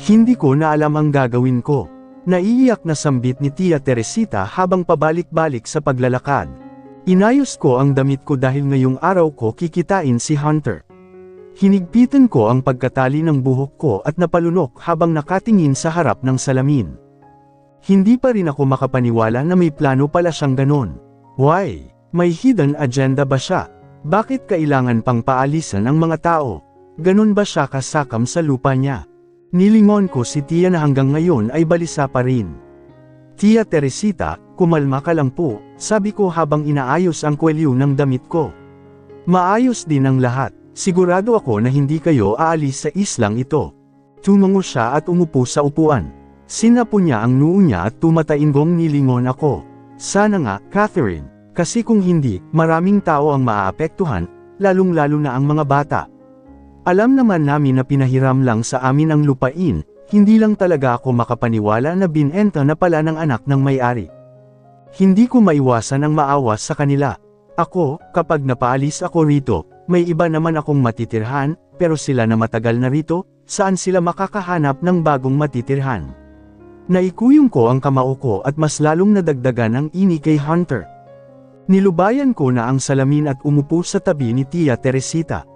Hindi ko na alam ang gagawin ko. Naiiyak na sambit ni Tia Teresita habang pabalik-balik sa paglalakad. Inayos ko ang damit ko dahil ngayong araw ko kikitain si Hunter. Hinigpitan ko ang pagkatali ng buhok ko at napalunok habang nakatingin sa harap ng salamin. Hindi pa rin ako makapaniwala na may plano pala siyang ganon. Why? May hidden agenda ba siya? Bakit kailangan pang paalisan ang mga tao? Ganon ba siya kasakam sa lupa niya? Nilingon ko si Tia na hanggang ngayon ay balisa pa rin. Tia Teresita, kumalma ka lang po, sabi ko habang inaayos ang kwelyo ng damit ko. Maayos din ang lahat. Sigurado ako na hindi kayo aalis sa islang ito. Tumango siya at umupo sa upuan. Sinapo niya ang noo niya at tumatainggong nilingon ako. Sana nga, Catherine, kasi kung hindi, maraming tao ang maaapektuhan, lalong-lalo na ang mga bata. Alam naman namin na pinahiram lang sa amin ang lupain, hindi lang talaga ako makapaniwala na binenta na pala ng anak ng may-ari. Hindi ko maiwasan ang maawa sa kanila. Ako, kapag napaalis ako rito, may iba naman akong matitirhan, pero sila na matagal na rito, saan sila makakahanap ng bagong matitirhan? Naikuyong ko ang kamao ko at mas lalong nadagdagan ang ini kay Hunter. Nilubayan ko na ang salamin at umupo sa tabi ni Tia Teresita.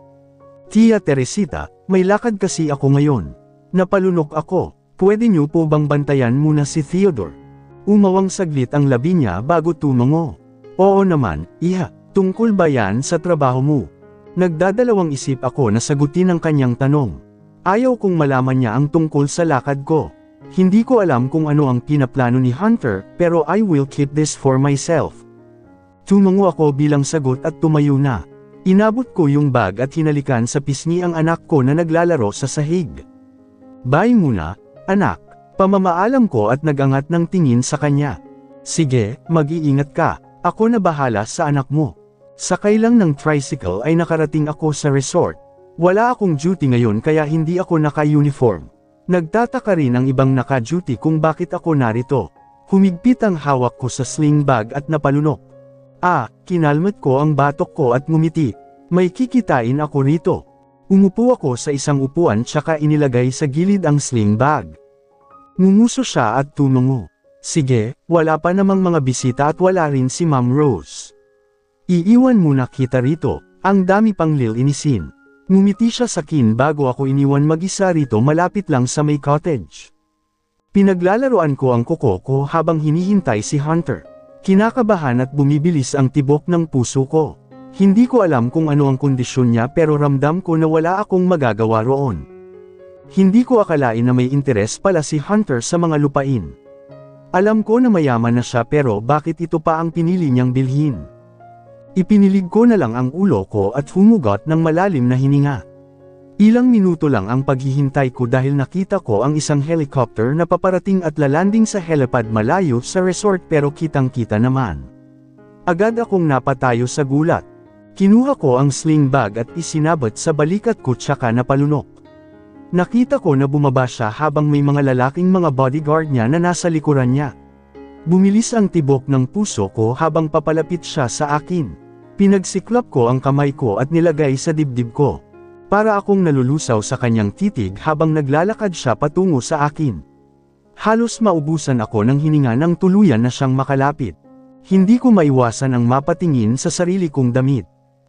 Tia Teresita, may lakad kasi ako ngayon. Napalunok ako, pwede niyo po bang bantayan muna si Theodore? Umawang saglit ang labi niya bago tumango. Oo naman, iha, tungkol ba yan sa trabaho mo? Nagdadalawang isip ako na sagutin ang kanyang tanong. Ayaw kong malaman niya ang tungkol sa lakad ko. Hindi ko alam kung ano ang pinaplano ni Hunter, pero I will keep this for myself. Tumango ako bilang sagot at tumayo na. Inabot ko yung bag at hinalikan sa pisngi ang anak ko na naglalaro sa sahig. Bye muna, anak. Pamamaalam ko at nagangat ng tingin sa kanya. Sige, mag-iingat ka. Ako na bahala sa anak mo. Sakay lang ng tricycle ay nakarating ako sa resort. Wala akong duty ngayon kaya hindi ako naka-uniform. Nagtataka rin ang ibang naka-duty kung bakit ako narito. Humigpit ang hawak ko sa sling bag at napalunok. Kinalmat ko ang batok ko at ngumiti. May kikitain ako rito. Umupo ako sa isang upuan tsaka inilagay sa gilid ang sling bag. Ngumuso siya at tumango. Sige, wala pa namang mga bisita at wala rin si Ma'am Rose. Iiwan muna kita rito, ang dami pang lilinisin. Ngumiti siya sa akin bago ako iniwan mag-isa rito malapit lang sa may cottage. Pinaglalaroan ko ang kuko ko habang hinihintay si Hunter. Kinakabahan at bumibilis ang tibok ng puso ko. Hindi ko alam kung ano ang kondisyon niya pero ramdam ko na wala akong magagawa roon. Hindi ko akalain na may interes pala si Hunter sa mga lupain. Alam ko na mayaman na siya pero bakit ito pa ang pinili niyang bilhin? Ipinilig ko na lang ang ulo ko at humugot ng malalim na hininga. Ilang minuto lang ang paghihintay ko dahil nakita ko ang isang helicopter na paparating at lalanding sa helipad malayo sa resort pero kitang-kita naman. Agad akong napatayo sa gulat. Kinuha ko ang sling bag at isinabot sa balikat ko tsaka napalunok. Nakita ko na bumaba siya habang may mga lalaking mga bodyguard niya na nasa likuran niya. Bumilis ang tibok ng puso ko habang papalapit siya sa akin. Pinagsiklap ko ang kamay ko at nilagay sa dibdib ko. Para akong nalulusaw sa kanyang titig habang naglalakad siya patungo sa akin. Halos maubusan ako ng hininga nang tuluyan na siyang makalapit. Hindi ko maiwasan ang mapatingin sa sarili kong damit.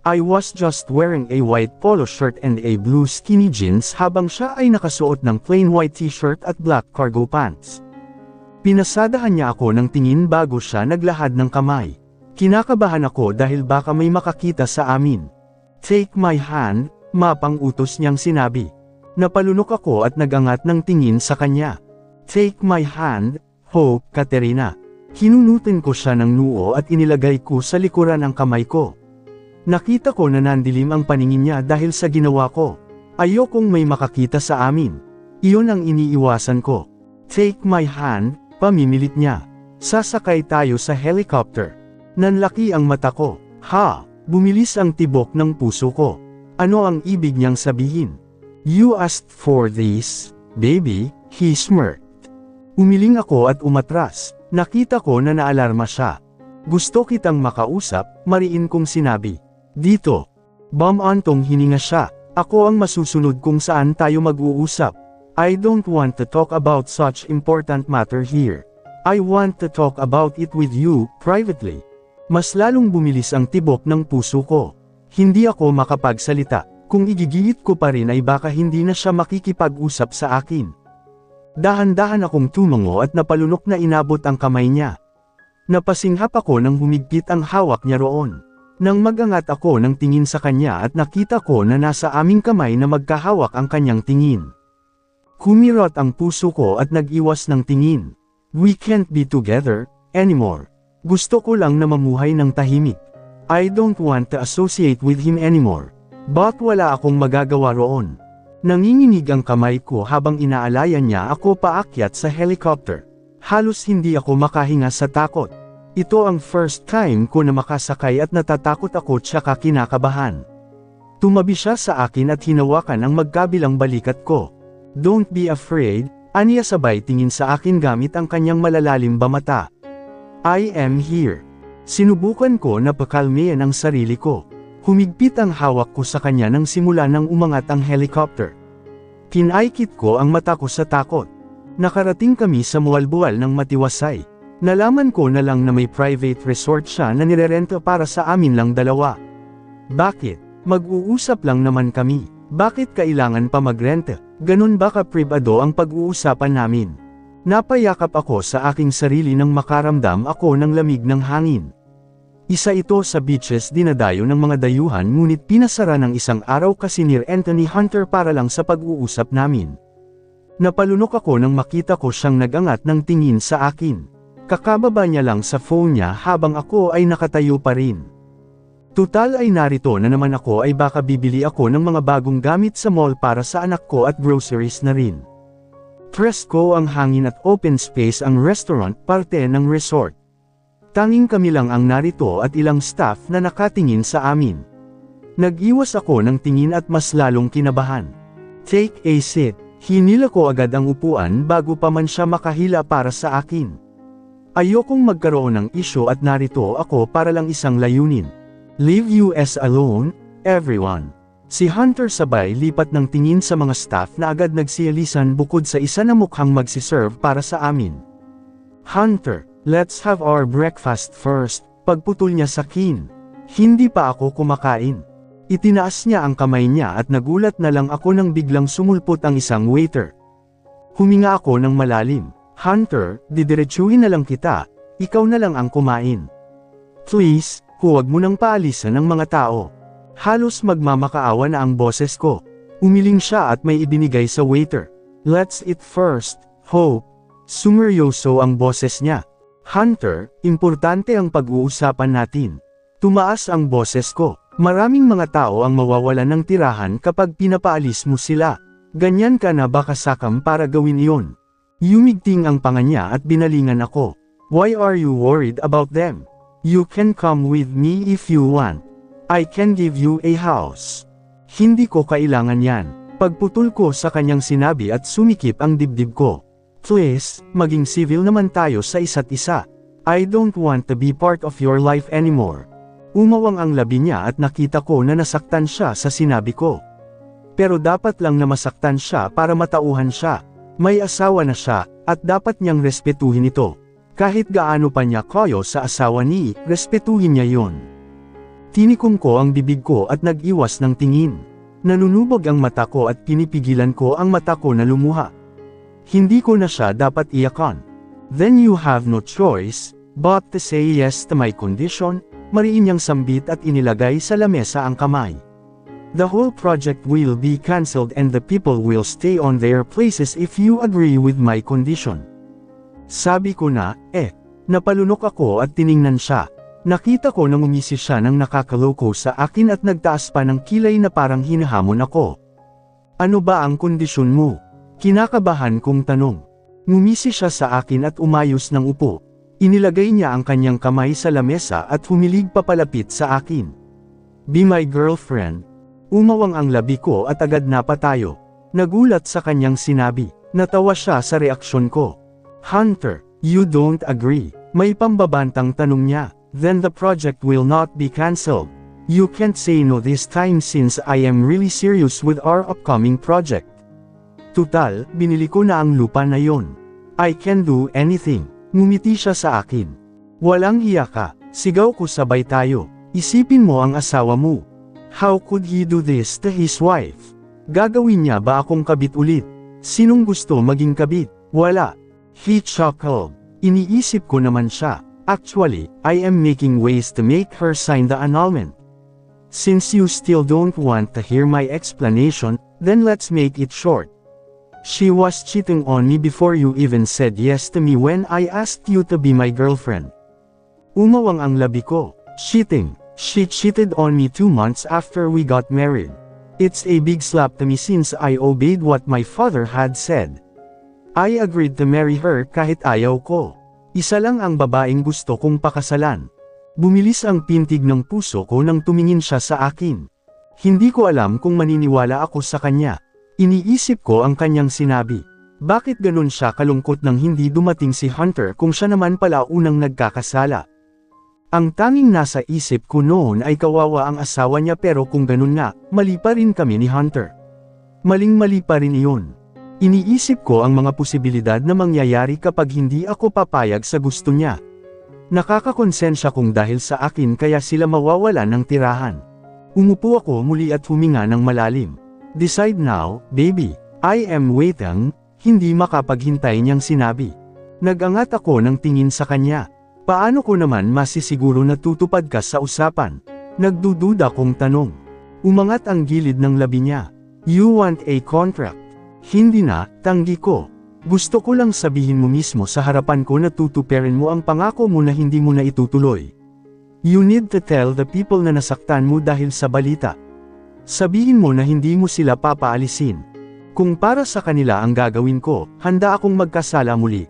I was just wearing a white polo shirt and a blue skinny jeans habang siya ay nakasuot ng plain white t-shirt at black cargo pants. Pinasadahan niya ako ng tingin bago siya naglahad ng kamay. Kinakabahan ako dahil baka may makakita sa amin. Take my hand, mapang utos niyang sinabi. Napalunok ako at nagangat ng tingin sa kanya. Take my hand, Hope, Katerina. Hinunutin ko siya ng noo at inilagay ko sa likuran ang kamay ko. Nakita ko na nandilim ang paningin niya dahil sa ginawa ko. Ayokong may makakita sa amin. Iyon ang iniiwasan ko. Take my hand, pamimilit niya. Sasakay tayo sa helicopter. Nanlaki ang mata ko. Bumilis ang tibok ng puso ko. Ano ang ibig niyang sabihin? You asked for this, baby, he smirked. Umiling ako at umatras. Nakita ko na naalarma siya. Gusto kitang makausap, mariin kong sinabi. Dito. Bumantong hininga siya. Ako ang masusunod kung saan tayo mag-uusap. I don't want to talk about such important matter here. I want to talk about it with you, privately. Mas lalong bumilis ang tibok ng puso ko. Hindi ako makapagsalita. Kung igigihit ko pa rin ay baka hindi na siya makikipag-usap sa akin. Dahan-dahan akong tumango at napalunok na inabot ang kamay niya. Napasinghap ako nang humigpit ang hawak niya roon. Nang magangat ako ng tingin sa kanya at nakita ko na nasa aming kamay na magkahawak ang kanyang tingin. Kumirot ang puso ko at nag-iwas ng tingin. We can't be together anymore. Gusto ko lang na mamuhay ng tahimik. I don't want to associate with him anymore. But wala akong magagawa roon. Nanginginig ang kamay ko habang inaalayan niya ako paakyat sa helicopter. Halos hindi ako makahinga sa takot. Ito ang first time ko na makasakay at natatakot ako tsaka kinakabahan. Tumabi siya sa akin at hinawakan ang magkabilang balikat ko. Don't be afraid, aniya sabay tingin sa akin gamit ang kanyang malalalim ba mata. I am here. Sinubukan ko na pakalmihan ang sarili ko. Humigpit ang hawak ko sa kanya nang simula nang umangat ang helicopter. Kinaikit ko ang mata ko sa takot. Nakarating kami sa mualbual ng matiwasay. Nalaman ko na lang na may private resort siya na nirerenta para sa amin lang dalawa. Bakit? Mag-uusap lang naman kami. Bakit kailangan pa magrenta? Ganun ba ka-pribado ang pag-uusapan namin? Napayakap ako sa aking sarili nang makaramdam ako ng lamig ng hangin. Isa ito sa beaches dinadayo ng mga dayuhan ngunit pinasara ng isang araw kasi ni Anthony Hunter para lang sa pag-uusap namin. Napalunok ako nang makita ko siyang nagangat ng tingin sa akin. Kakababa niya lang sa phone niya habang ako ay nakatayo pa rin. Tutal ay narito na naman ako ay baka bibili ako ng mga bagong gamit sa mall para sa anak ko at groceries na rin. Presko ang hangin at open space ang restaurant parte ng resort. Tanging kami lang ang narito at ilang staff na nakatingin sa amin. Nag-iwas ako ng tingin at mas lalong kinabahan. Take a seat. Hinila ko agad ang upuan bago pa man siya makahila para sa akin. Ayokong magkaroon ng isyu at narito ako para lang isang layunin. Leave us alone, everyone. Si Hunter sabay lipat ng tingin sa mga staff na agad nagsiyalisan bukod sa isa na mukhang magsiserve para sa amin. Hunter, let's have our breakfast first, pagputol niya sa akin. Hindi pa ako kumakain. Itinaas niya ang kamay niya at nagulat na lang ako nang biglang sumulpot ang isang waiter. Huminga ako ng malalim. Hunter, didiretsuhin na lang kita, ikaw na lang ang kumain. Please, huwag mo nang paalisan ng mga tao. Halos magmamakaawa na ang boses ko. Umiling siya at may ibinigay sa waiter. Let's eat first, Hope. Sumeryoso ang boses niya. Hunter, importante ang pag-uusapan natin. Tumaas ang boses ko. Maraming mga tao ang mawawalan ng tirahan kapag pinapaalis mo sila. Ganyan ka na ba kasakam para gawin iyon? Yumigting ang panga niya at binalingan ako. Why are you worried about them? You can come with me if you want. I can give you a house. Hindi ko kailangan yan. Pagputol ko sa kanyang sinabi at sumikip ang dibdib ko. Please, maging civil naman tayo sa isa't isa. I don't want to be part of your life anymore. Umawang ang labi niya at nakita ko na nasaktan siya sa sinabi ko. Pero dapat lang na masaktan siya para matauhan siya. May asawa na siya, at dapat niyang respetuhin ito. Kahit gaano pa niya kayo sa asawa ni, respetuhin niya yon. Tinikom ko ang bibig ko at nag-iwas ng tingin. Nanunubog ang mata ko at pinipigilan ko ang mata ko na lumuha. Hindi ko na siya dapat iyakan. Then you have no choice, but to say yes to my condition. Mariin niyang sambit at inilagay sa lamesa ang kamay. The whole project will be cancelled and the people will stay on their places if you agree with my condition. Sabi ko na, napalunok ako at tiningnan siya. Nakita ko na ngumisi siya nang nakakaloko sa akin at nagtaas pa ng kilay na parang hinahamon ako. Ano ba ang kondisyon mo? Kinakabahan kong tanong. Ngumisi siya sa akin at umayos ng upo. Inilagay niya ang kanyang kamay sa lamesa at humilig papalapit sa akin. Be my girlfriend. Umawang ang labi ko at agad napatayo. Nagulat sa kanyang sinabi. Natawa siya sa reaksyon ko. Hunter, you don't agree. May pambabantang tanong niya. Then the project will not be cancelled. You can't say no this time since I am really serious with our upcoming project. Tutal, binili ko na ang lupa na yon. I can do anything. Ngumiti siya sa akin. Walang hiya ka, sigaw ko sabay tayo. Isipin mo ang asawa mo. How could he do this to his wife? Gagawin niya ba akong kabit ulit? Sinong gusto maging kabit? Wala. He chuckled. Iniisip ko naman siya. Actually, I am making ways to make her sign the annulment. Since you still don't want to hear my explanation, then let's make it short. She was cheating on me before you even said yes to me when I asked you to be my girlfriend. Umawang ang labi ko. Cheating. She cheated on me 2 months after we got married. It's a big slap to me since I obeyed what my father had said. I agreed to marry her kahit ayaw ko. Isa lang ang babaeng gusto kong pakasalan. Bumilis ang pintig ng puso ko nang tumingin siya sa akin. Hindi ko alam kung maniniwala ako sa kanya. Iniisip ko ang kanyang sinabi. Bakit ganun siya kalungkot nang hindi dumating si Hunter kung siya naman pala unang nagkakasala? Ang tanging nasa isip ko noon ay kawawa ang asawa niya pero kung ganun nga, mali pa rin kami ni Hunter. Maling-mali pa rin iyon. Iniisip ko ang mga posibilidad na mangyayari kapag hindi ako papayag sa gusto niya. Nakakakonsensya kung dahil sa akin kaya sila mawawala ng tirahan. Umupo ako muli at huminga ng malalim. Decide now, baby. I am waiting, hindi makapaghintay niyang sinabi. Nagangat ako ng tingin sa kanya. Paano ko naman masisiguro na tutupad ka sa usapan? Nagdududa kong tanong. Umangat ang gilid ng labi niya. You want a contract? Hindi na, tanggi ko. Gusto ko lang sabihin mo mismo sa harapan ko na tutuperin mo ang pangako mo na hindi mo na itutuloy. You need to tell the people na nasaktan mo dahil sa balita. Sabihin mo na hindi mo sila papaalisin. Kung para sa kanila ang gagawin ko, handa akong magkasala muli.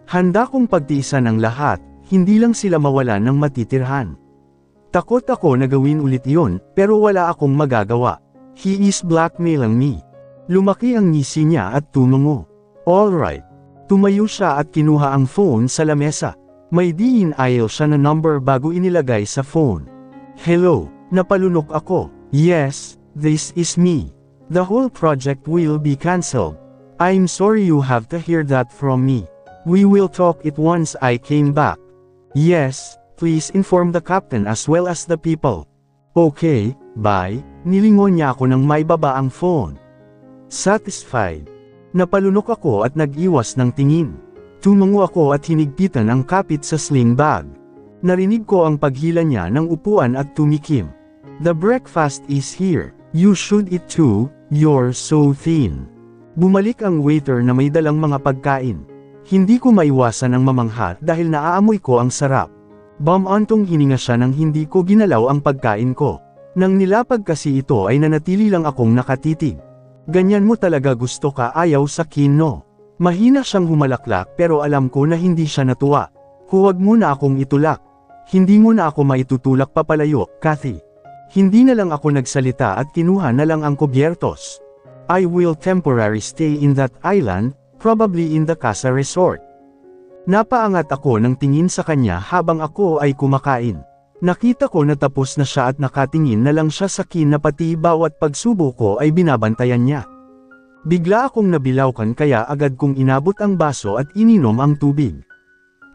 Handa kong pagtiisan ang lahat, hindi lang sila mawalan ng matitirhan. Takot ako na gawin ulit iyon, pero wala akong magagawa. He is blackmailing me. Lumaki ang ngisi niya at tumungo. Alright. Tumayo siya at kinuha ang phone sa lamesa. May diin-ayaw siya na number bago inilagay sa phone. Hello, napalunok ako. Yes, this is me. The whole project will be cancelled. I'm sorry you have to hear that from me. We will talk it once I came back. Yes, please inform the captain as well as the people. Okay, bye. Nilingon niya ako nang may baba ang phone. Satisfied. Napalunok ako at nag-iwas ng tingin. Tumango ako at hinigpitan ang kapit sa sling bag. Narinig ko ang paghila niya ng upuan at tumikim. The breakfast is here. You should eat too, you're so thin. Bumalik ang waiter na may dalang mga pagkain. Hindi ko maiwasan ang mamangha dahil naaamoy ko ang sarap. Bamantong hininga siya nang hindi ko ginalaw ang pagkain ko. Nang nilapag kasi ito ay nanatili lang akong nakatitig. Ganyan mo talaga gusto ka, ayaw sa kino. Mahina siyang humalaklak pero alam ko na hindi siya natuwa. Huwag mo na akong itulak. Hindi mo na ako maitutulak papalayo, Kathy. Hindi na lang ako nagsalita at kinuha na lang ang kubyertos. I will temporarily stay in that island, probably in the Casa Resort. Napaangat ako ng tingin sa kanya habang ako ay kumakain. Nakita ko na tapos na siya at nakatingin na lang siya sa akin na pati bawat pagsubo ko ay binabantayan niya. Bigla akong nabilawkan kaya agad kong inabot ang baso at ininom ang tubig.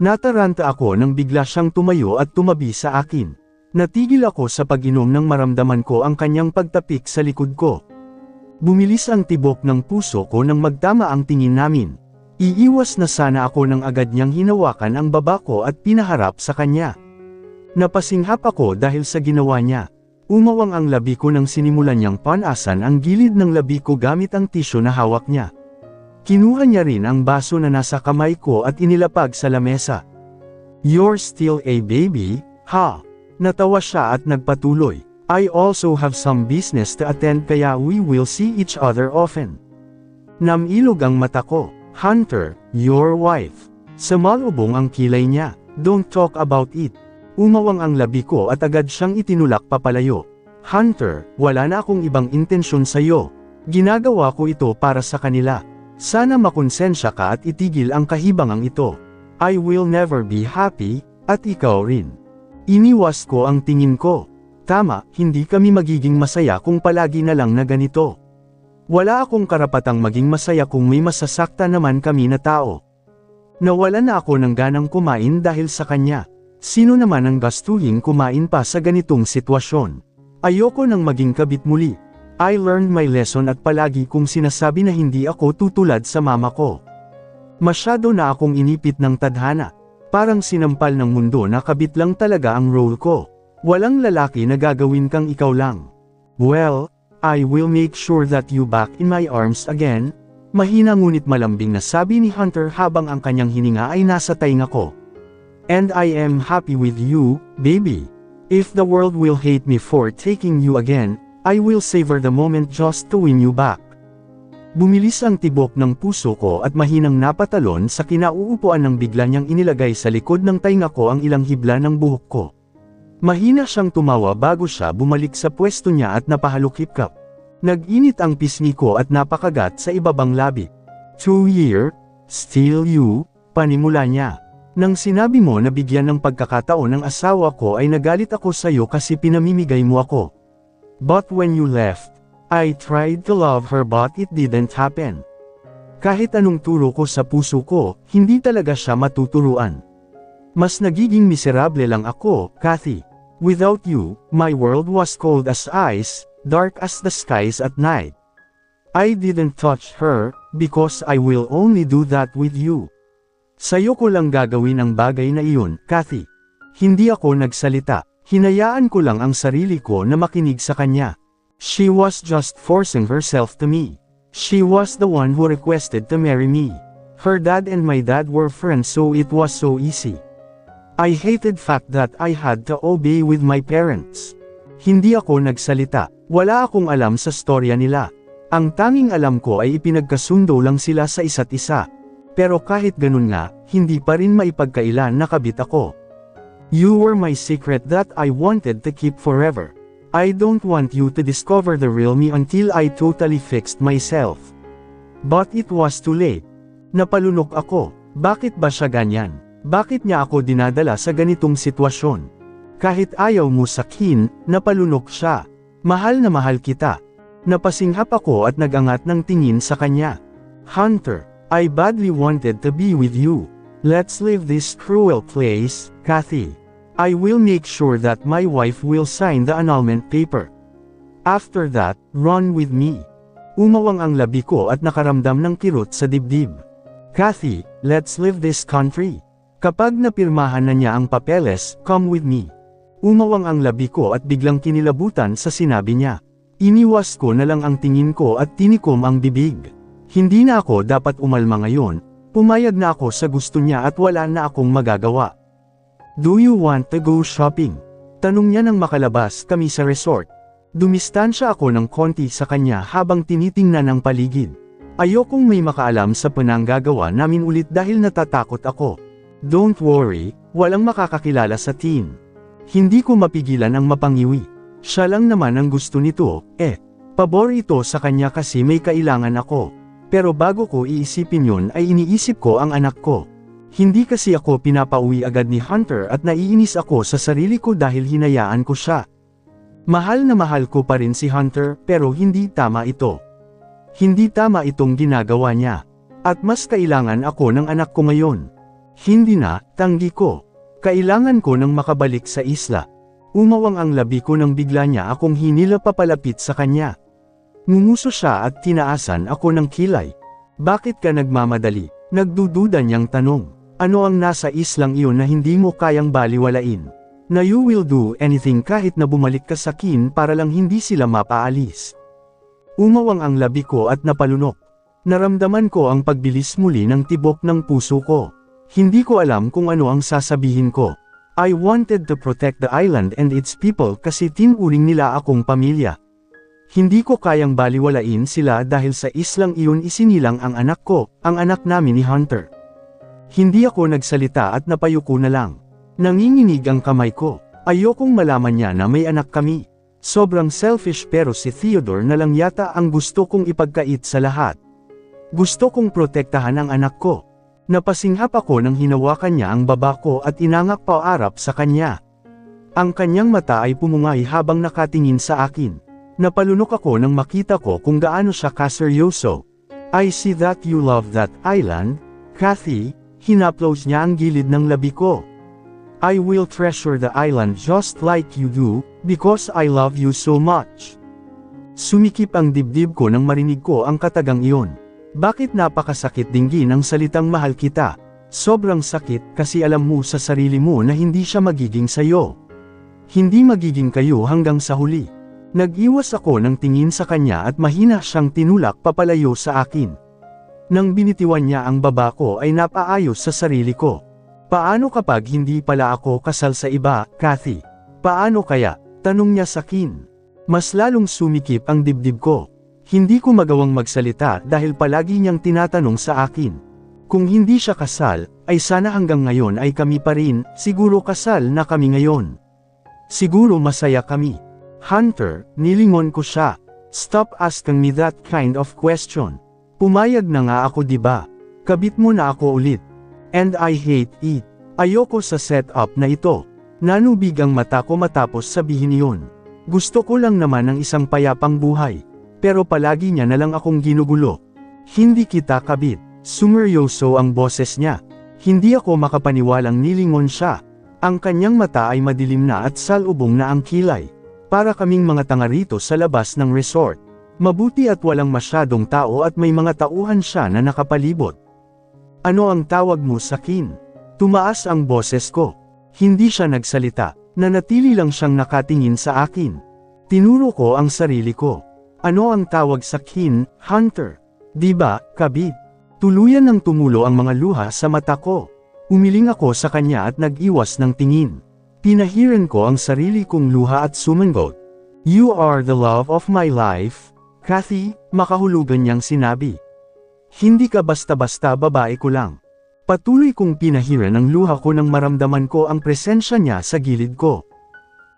Nataranta ako nang bigla siyang tumayo at tumabi sa akin. Natigil ako sa pag-inom nang maramdaman ko ang kanyang pagtapik sa likod ko. Bumilis ang tibok ng puso ko nang magtama ang tingin namin. Iiwas na sana ako nang agad niyang hinawakan ang baba ko at pinaharap sa kanya. Napasinghap ako dahil sa ginawa niya. Umawang ang labi ko nang sinimulan niyang panasan ang gilid ng labi ko gamit ang tisyo na hawak niya. Kinuha niya rin ang baso na nasa kamay ko at inilapag sa lamesa. You're still a baby, ha? Natawa siya at nagpatuloy. I also have some business to attend kaya we will see each other often. Namilog ang mata ko. Hunter, your wife. Sumalubong ang kilay niya. Don't talk about it. Umawang ang labi ko at agad siyang itinulak papalayo. Hunter, wala na akong ibang intensyon sa'yo. Ginagawa ko ito para sa kanila. Sana makonsensya ka at itigil ang kahibangang ito. I will never be happy, at ikaw rin. Iniwas ko ang tingin ko. Tama, hindi kami magiging masaya kung palagi na lang na ganito. Wala akong karapatang maging masaya kung may masasakta naman kami na tao. Nawalan na ako ng ganang kumain dahil sa kanya. Sino naman ang gastuhin kumain pa sa ganitong sitwasyon? Ayoko nang maging kabit muli. I learned my lesson at palagi kong sinasabi na hindi ako tutulad sa mama ko. Masyado na akong inipit ng tadhana. Parang sinampal ng mundo na kabit lang talaga ang role ko. Walang lalaki na gagawin kang ikaw lang. Well, I will make sure that you back in my arms again. Mahina ngunit malambing na sabi ni Hunter habang ang kanyang hininga ay nasa tainga ko. And I am happy with you, baby. If the world will hate me for taking you again, I will savor the moment just to win you back. Bumilis ang tibok ng puso ko at mahinang napatalon sa kinauupuan ng bigla niyang inilagay sa likod ng tainga ko ang ilang hibla ng buhok ko. Mahina siyang tumawa bago siya bumalik sa pwesto niya at napahalukip-kap. Nag-init ang pisngi ko at napakagat sa ibabang labi. 2 year, still you, panimula niya. Nang sinabi mo na bigyan ng pagkakataon ng asawa ko ay nagalit ako sa iyo kasi pinamimigay mo ako. But when you left, I tried to love her but it didn't happen. Kahit anong turo ko sa puso ko, hindi talaga siya matuturuan. Mas nagiging miserable lang ako, Kathy. Without you, my world was cold as ice, dark as the skies at night. I didn't touch her, because I will only do that with you. Sa'yo ko lang gagawin ang bagay na iyon, Kathy. Hindi ako nagsalita. Hinayaan ko lang ang sarili ko na makinig sa kanya. She was just forcing herself to me. She was the one who requested to marry me. Her dad and my dad were friends so it was so easy. I hated fact that I had to obey with my parents. Hindi ako nagsalita. Wala akong alam sa storya nila. Ang tanging alam ko ay ipinagkasundo lang sila sa isa't isa. Pero kahit ganun nga, hindi pa rin maipagkailan na kabit ako. You were my secret that I wanted to keep forever. I don't want you to discover the real me until I totally fixed myself. But it was too late. Napalunok ako. Bakit ba siya ganyan? Bakit niya ako dinadala sa ganitong sitwasyon? Kahit ayaw mo sakin, napalunok siya. Mahal na mahal kita. Napasinghap ako at nagangat ng tingin sa kanya. Hunter, I badly wanted to be with you. Let's leave this cruel place, Kathy. I will make sure that my wife will sign the annulment paper. After that, run with me. Umawang ang labi ko at nakaramdam ng kirot sa dibdib. Kathy, let's leave this country. Kapag napirmahan na niya ang papeles, come with me. Umawang ang labi ko at biglang kinilabutan sa sinabi niya. Iniwas ko na lang ang tingin ko at tinikom ang bibig. Hindi na ako dapat umalma ngayon. Pumayag na ako sa gusto niya at wala na akong magagawa. Do you want to go shopping? Tanong niya nang makalabas kami sa resort. Dumistansya ako ng konti sa kanya habang tinitingnan ang paligid. Ayokong may makaalam sa pananggagawa namin ulit dahil natatakot ako. Don't worry, walang makakakilala sa teen. Hindi ko mapigilan ang mapangiwi. Siya lang naman ang gusto nito, pabor ito sa kanya kasi may kailangan ako. Pero bago ko iisipin yun ay iniisip ko ang anak ko. Hindi kasi ako pinapauwi agad ni Hunter at naiinis ako sa sarili ko dahil hinayaan ko siya. Mahal na mahal ko pa rin si Hunter pero hindi tama ito. Hindi tama itong ginagawa niya. At mas kailangan ako ng anak ko ngayon. Hindi na, tanggi ko. Kailangan ko nang makabalik sa isla. Umawang ang labi ko nang bigla niya akong hinila papalapit sa kanya. Ngunguso siya at tinaasan ako ng kilay. Bakit ka nagmamadali? Nagdududa niyang tanong. Ano ang nasa islang iyon na hindi mo kayang baliwalain? Na you will do anything kahit na bumalik ka sa kin para lang hindi sila mapaalis. Umawang ang labi ko at napalunok. Naramdaman ko ang pagbilis muli ng tibok ng puso ko. Hindi ko alam kung ano ang sasabihin ko. I wanted to protect the island and its people kasi tinuring nila akong pamilya. Hindi ko kayang baliwalain sila dahil sa islang iyon isinilang ang anak ko, ang anak namin ni Hunter. Hindi ako nagsalita at napayuko na lang. Nanginginig ang kamay ko. Ayokong malaman niya na may anak kami. Sobrang selfish pero si Theodore na lang yata ang gusto kong ipagkait sa lahat. Gusto kong protektahan ang anak ko. Napasinghap ako nang hinawakan niya ang baba ko at inangak paarap sa kanya. Ang kanyang mata ay pumungay habang nakatingin sa akin. Napalunok ako nang makita ko kung gaano siya kaseryoso. I see that you love that island, Kathy. Hinaplos niya ang gilid ng labi ko. I will treasure the island just like you do, because I love you so much. Sumikip ang dibdib ko nang marinig ko ang katagang iyon. Bakit napakasakit dinggin ang salitang mahal kita? Sobrang sakit kasi alam mo sa sarili mo na hindi siya magiging sayo. Hindi magiging kayo hanggang sa huli. Nag-iwas ako ng tingin sa kanya at mahina siyang tinulak papalayo sa akin. Nang binitiwan niya ang baba ko ay napaayos sa sarili ko. Paano kapag hindi pala ako kasal sa iba, Kathy? Paano kaya? Tanong niya sa akin. Mas lalong sumikip ang dibdib ko. Hindi ko magawang magsalita dahil palagi niyang tinatanong sa akin. Kung hindi siya kasal, ay sana hanggang ngayon ay kami pa rin, siguro kasal na kami ngayon. Siguro masaya kami. Hunter, nilingon ko siya. Stop asking me that kind of question. Pumayag na nga ako diba? Kabit mo na ako ulit. And I hate it. Ayoko sa setup na ito. Nanubig ang mata ko matapos sabihin iyon. Gusto ko lang naman ng isang payapang buhay. Pero palagi niya na lang akong ginugulo. Hindi kita kabit. Sumeryoso ang boses niya. Hindi ako makapaniwalang nilingon siya. Ang kanyang mata ay madilim na at salubong na ang kilay. Para kaming mga tanga rito sa labas ng resort. Mabuti at walang masyadong tao at may mga tauhan siya na nakapalibot. Ano ang tawag mo sa akin? Tumaas ang boses ko. Hindi siya nagsalita. Nanatili lang siyang nakatingin sa akin. Tinuro ko ang sarili ko. Ano ang tawag sa akin, Hunter? Diba, kabit? Tuluyan ng tumulo ang mga luha sa mata ko. Umiling ako sa kanya at nag-iwas ng tingin. Pinahiran ko ang sarili kong luha at sumangot. You are the love of my life, Kathy, makahulugan niyang sinabi. Hindi ka basta-basta babae ko lang. Patuloy kong pinahiran ang luha ko nang maramdaman ko ang presensya niya sa gilid ko.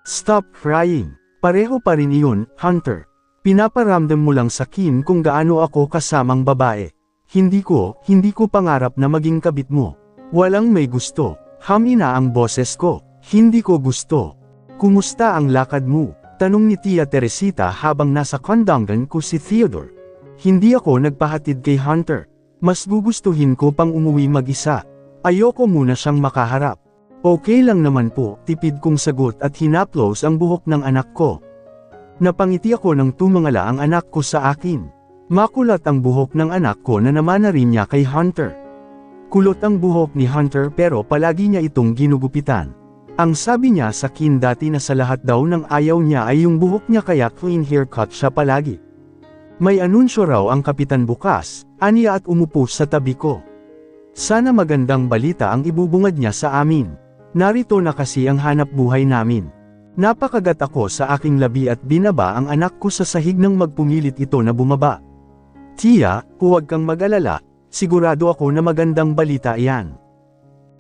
Stop crying. Pareho pa rin iyon, Hunter. Pinaparamdam mo lang sa akin kung gaano ako kasamang babae. Hindi ko pangarap na maging kabit mo. Walang may gusto. Hamina ang boses ko. Hindi ko gusto. Kumusta ang lakad mo? Tanong ni Tia Teresita habang nasa kondangan ko si Theodore. Hindi ako nagpahatid kay Hunter. Mas gugustuhin ko pang umuwi mag-isa. Ayoko muna siyang makaharap. Okay lang naman po, tipid kong sagot at hinaplos ang buhok ng anak ko. Napangiti ako nang tumangala ang anak ko sa akin. Makulat ang buhok ng anak ko na naman na rin niya kay Hunter. Kulot ang buhok ni Hunter pero palagi niya itong ginugupitan. Ang sabi niya sa akin dati na sa lahat daw ng ayaw niya ay yung buhok niya kaya clean haircut siya palagi. May anunsyo raw ang kapitan bukas, aniya at umupo sa tabi ko. Sana magandang balita ang ibubungad niya sa amin. Narito na kasi ang hanap buhay namin. Napakagat ako sa aking labi at binaba ang anak ko sa sahig nang magpumilit ito na bumaba. Tia, huwag kang mag-alala, sigurado ako na magandang balita iyan.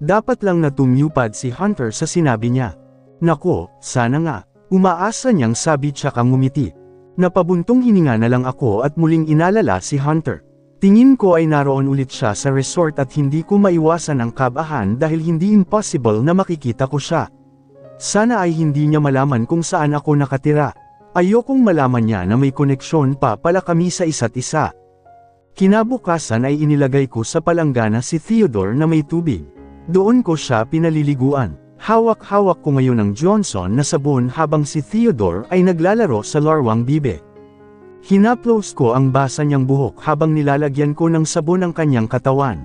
Dapat lang na tumupad si Hunter sa sinabi niya. Nako, sana nga. Umaasa niyang sabi tsaka ngumiti. Napabuntong hininga na lang ako at muling inalala si Hunter. Tingin ko ay naroon ulit siya sa resort at hindi ko maiwasan ang kabahan dahil hindi impossible na makikita ko siya. Sana ay hindi niya malaman kung saan ako nakatira. Ayokong malaman niya na may koneksyon pa pala kami sa isa't isa. Kinabukasan ay inilagay ko sa palanggana si Theodore na may tubig. Doon ko siya pinaliliguan. Hawak-hawak ko ngayon ang Johnson na sabon habang si Theodore ay naglalaro sa larwang bibe. Hinaplos ko ang basa niyang buhok habang nilalagyan ko ng sabon ang kanyang katawan.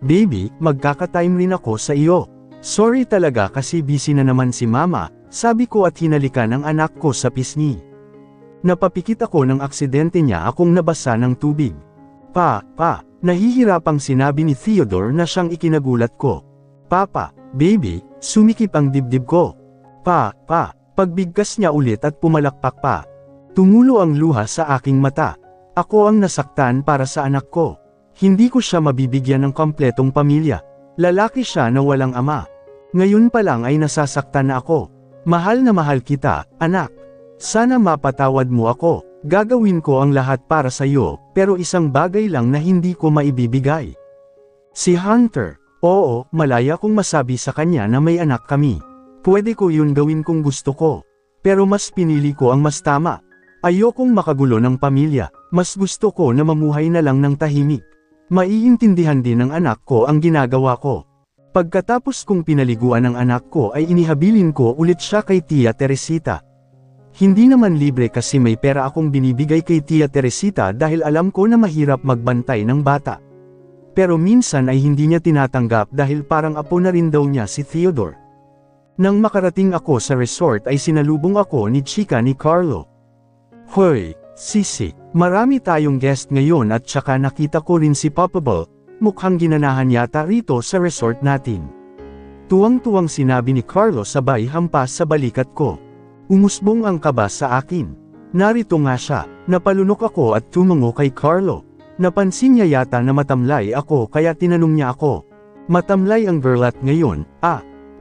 Baby, magkaka-time rin ako sa iyo. Sorry talaga kasi busy na naman si mama, sabi ko at hinalikan ang anak ko sa pisngi. Napapikit ako ng aksidente niya akong nabasa ng tubig. Pa, nahihirapang sinabi ni Theodore na siyang ikinagulat ko. Papa, baby, sumikip ang dibdib ko. Pa, pagbigkas niya ulit at pumalakpak pa. Tumulo ang luha sa aking mata. Ako ang nasaktan para sa anak ko. Hindi ko siya mabibigyan ng kompletong pamilya. Lalaki siya na walang ama. Ngayon pa lang ay nasasaktan na ako. Mahal na mahal kita, anak. Sana mapatawad mo ako. Gagawin ko ang lahat para sa iyo, pero isang bagay lang na hindi ko maibibigay. Si Hunter. Oo, malaya kong masabi sa kanya na may anak kami. Pwede ko yun gawin kung gusto ko. Pero mas pinili ko ang mas tama. Ayokong makagulo ng pamilya, mas gusto ko na mamuhay na lang ng tahimik. Maiintindihan din ng anak ko ang ginagawa ko. Pagkatapos kong pinaliguan ng anak ko ay inihabilin ko ulit siya kay Tia Teresita. Hindi naman libre kasi may pera akong binibigay kay Tia Teresita dahil alam ko na mahirap magbantay ng bata. Pero minsan ay hindi niya tinatanggap dahil parang apo na rin daw niya si Theodore. Nang makarating ako sa resort ay sinalubong ako ni Chika ni Carlo. Hoy, Sisi, marami tayong guest ngayon at tsaka nakita ko rin si Popable, mukhang ginanahan yata rito sa resort natin. Tuwang-tuwang sinabi ni Carlo sabay hampas sa balikat ko. Umusbong ang kaba sa akin. Narito nga siya, napalunok ako at tumango kay Carlo. Napansin niya yata na matamlay ako kaya tinanong niya ako. Matamlay ang girlat ngayon,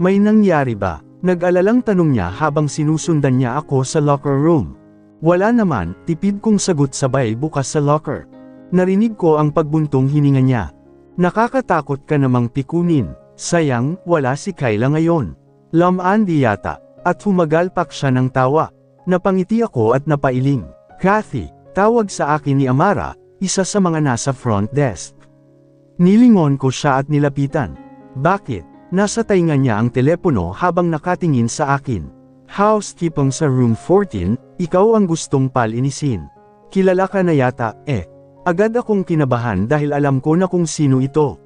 may nangyari ba? Nag-alalang tanong niya habang sinusundan niya ako sa locker room. Wala naman, tipid kong sagot sabay bukas sa locker. Narinig ko ang pagbuntong hininga niya. Nakakatakot ka namang pikunin, sayang, wala si Kayla ngayon. Lamandi yata, at humagalpak siya ng tawa. Napangiti ako at napailing. Kathy, tawag sa akin ni Amara, isa sa mga nasa front desk. Nilingon ko siya at nilapitan. Bakit? Nasa tainga niya ang telepono habang nakatingin sa akin. Housekeeping sa room 14, ikaw ang gustong palinisin. Kilala ka na yata, Agad akong kinabahan dahil alam ko na kung sino ito.